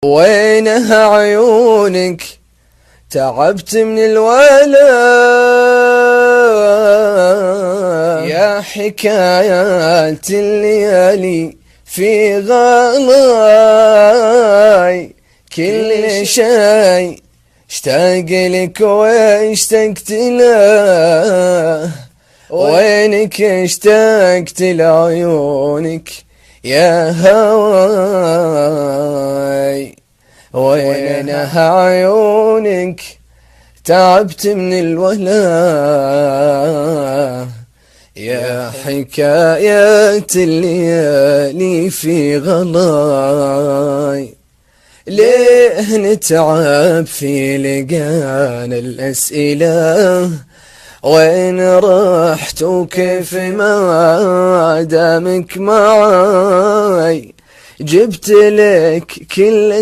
وينها عيونك تعبت من الولاء، يا حكايات الليالي في غلاي، كل شي اشتاق لك واشتقت له، وينك اشتقت لعيونك يا هواي. وينها عيونك تعبت من الولاء، يا حكايات الليالي في غلاي. ليه نتعب في لقانا الأسئلة، وين رحت وكيف ما دامك معاي، جبت لك كل